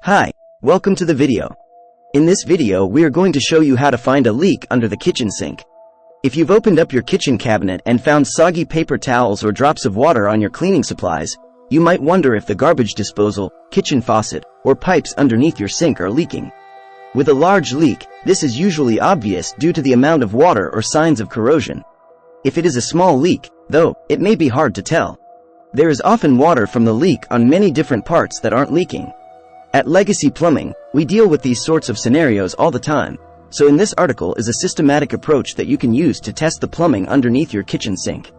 Hi, welcome to the video. In this video we are going to show you how to find a leak under the kitchen sink. If you've opened up your kitchen cabinet and found soggy paper towels or drops of water on your cleaning supplies, you might wonder if the garbage disposal, kitchen faucet, or pipes underneath your sink are leaking. With a large leak, this is usually obvious due to the amount of water or signs of corrosion. If it is a small leak, though, it may be hard to tell. There is often water from the leak on many different parts that aren't leaking. At Legacy Plumbing, we deal with these sorts of scenarios all the time, so in this article is a systematic approach that you can use to test the plumbing underneath your kitchen sink.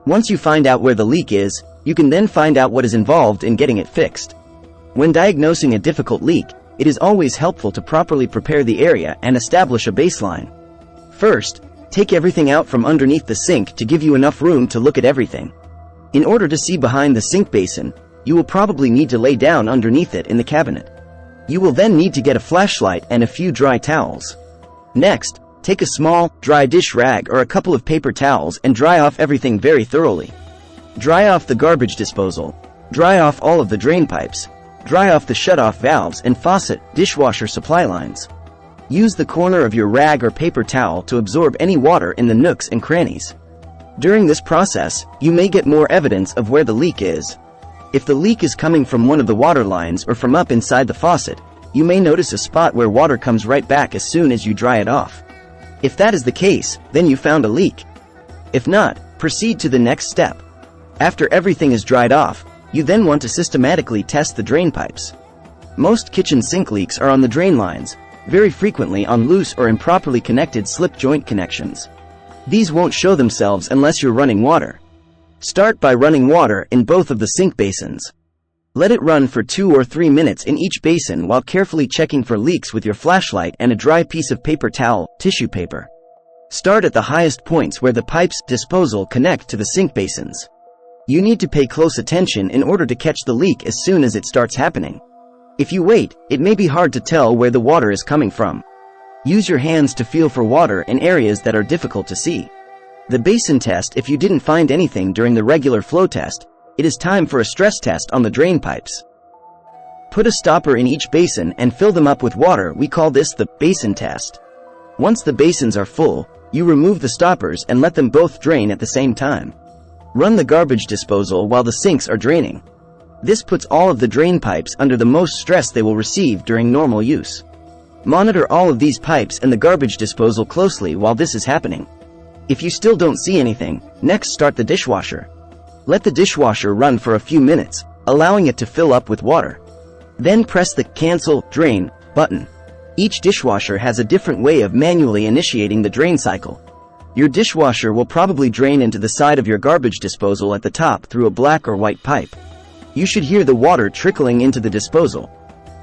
Once you find out where the leak is, you can then find out what is involved in getting it fixed. When diagnosing a difficult leak, it is always helpful to properly prepare the area and establish a baseline. First, take everything out from underneath the sink to give you enough room to look at everything. In order to see behind the sink basin, you will probably need to lay down underneath it in the cabinet. You will then need to get a flashlight and a few dry towels. Next, take a small, dry dish rag or a couple of paper towels and dry off everything very thoroughly. Dry off the garbage disposal. Dry off all of the drain pipes. Dry off the shut-off valves and faucet, dishwasher supply lines. Use the corner of your rag or paper towel to absorb any water in the nooks and crannies. During this process, you may get more evidence of where the leak is. If the leak is coming from one of the water lines or from up inside the faucet, you may notice a spot where water comes right back as soon as you dry it off. If that is the case, then you found a leak. If not, proceed to the next step. After everything is dried off, you then want to systematically test the drain pipes. Most kitchen sink leaks are on the drain lines, very frequently on loose or improperly connected slip joint connections. These won't show themselves unless you're running water. Start by running water in both of the sink basins. Let it run for 2 or 3 minutes in each basin while carefully checking for leaks with your flashlight and a dry piece of paper towel, tissue paper. Start at the highest points where the pipes disposal connect to the sink basins. You need to pay close attention in order to catch the leak as soon as it starts happening. If you wait, it may be hard to tell where the water is coming from. Use your hands to feel for water in areas that are difficult to see. The basin test. If you didn't find anything during the regular flow test, it is time for a stress test on the drain pipes. Put a stopper in each basin and fill them up with water. We call this the basin test. Once the basins are full, you remove the stoppers and let them both drain at the same time. Run the garbage disposal while the sinks are draining. This puts all of the drain pipes under the most stress they will receive during normal use. Monitor all of these pipes and the garbage disposal closely while this is happening. If you still don't see anything, next start the dishwasher. Let the dishwasher run for a few minutes, allowing it to fill up with water. Then press the Cancel Drain button. Each dishwasher has a different way of manually initiating the drain cycle. Your dishwasher will probably drain into the side of your garbage disposal at the top through a black or white pipe. You should hear the water trickling into the disposal.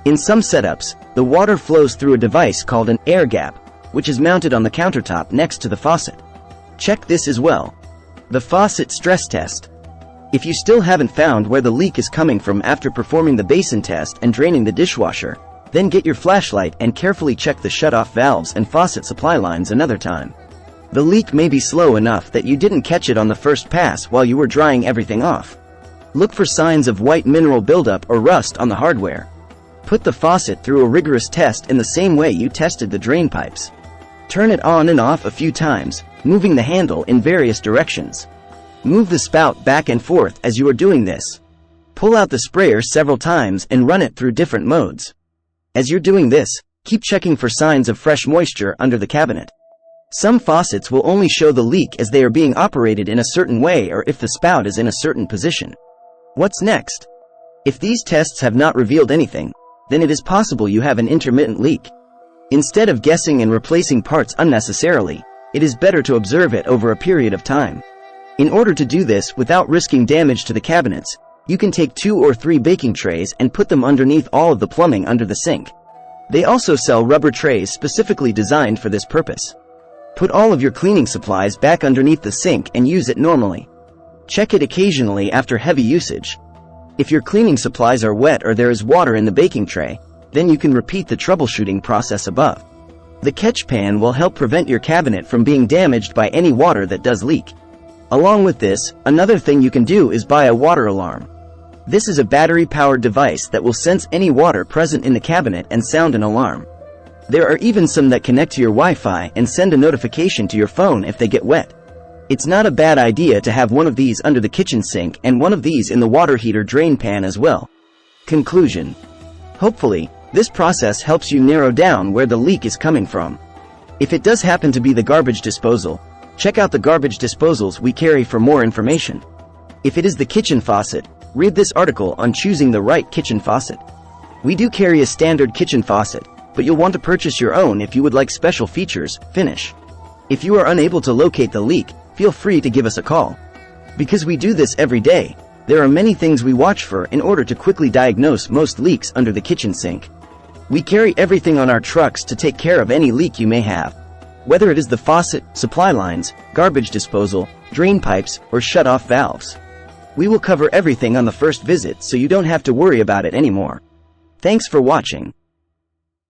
In some setups, the water flows through a device called an air gap, which is mounted on the countertop next to the faucet. Check this as well. The faucet stress test. If you still haven't found where the leak is coming from after performing the basin test and draining the dishwasher, then get your flashlight and carefully check the shut-off valves and faucet supply lines another time. The leak may be slow enough that you didn't catch it on the first pass while you were drying everything off. Look for signs of white mineral buildup or rust on the hardware. Put the faucet through a rigorous test in the same way you tested the drain pipes. Turn it on and off a few times, moving the handle in various directions. Move the spout back and forth as you are doing this. Pull out the sprayer several times and run it through different modes. As you're doing this, keep checking for signs of fresh moisture under the cabinet. Some faucets will only show the leak as they are being operated in a certain way or if the spout is in a certain position. What's next? If these tests have not revealed anything, then it is possible you have an intermittent leak. Instead of guessing and replacing parts unnecessarily, it is better to observe it over a period of time. In order to do this without risking damage to the cabinets, you can take 2 or 3 baking trays and put them underneath all of the plumbing under the sink. They also sell rubber trays specifically designed for this purpose. Put all of your cleaning supplies back underneath the sink and use it normally. Check it occasionally after heavy usage. If your cleaning supplies are wet or there is water in the baking tray, then you can repeat the troubleshooting process above. The catch pan will help prevent your cabinet from being damaged by any water that does leak. Along with this, another thing you can do is buy a water alarm. This is a battery-powered device that will sense any water present in the cabinet and sound an alarm. There are even some that connect to your Wi-Fi and send a notification to your phone if they get wet. It's not a bad idea to have one of these under the kitchen sink and one of these in the water heater drain pan as well. Conclusion. Hopefully, this process helps you narrow down where the leak is coming from. If it does happen to be the garbage disposal, check out the garbage disposals we carry for more information. If it is the kitchen faucet, read this article on choosing the right kitchen faucet. We do carry a standard kitchen faucet, but you'll want to purchase your own if you would like special features, finish. If you are unable to locate the leak, feel free to give us a call. Because we do this every day, there are many things we watch for in order to quickly diagnose most leaks under the kitchen sink. We carry everything on our trucks to take care of any leak you may have. Whether it is the faucet, supply lines, garbage disposal, drain pipes, or shut-off valves. We will cover everything on the first visit so you don't have to worry about it anymore. Thanks for watching.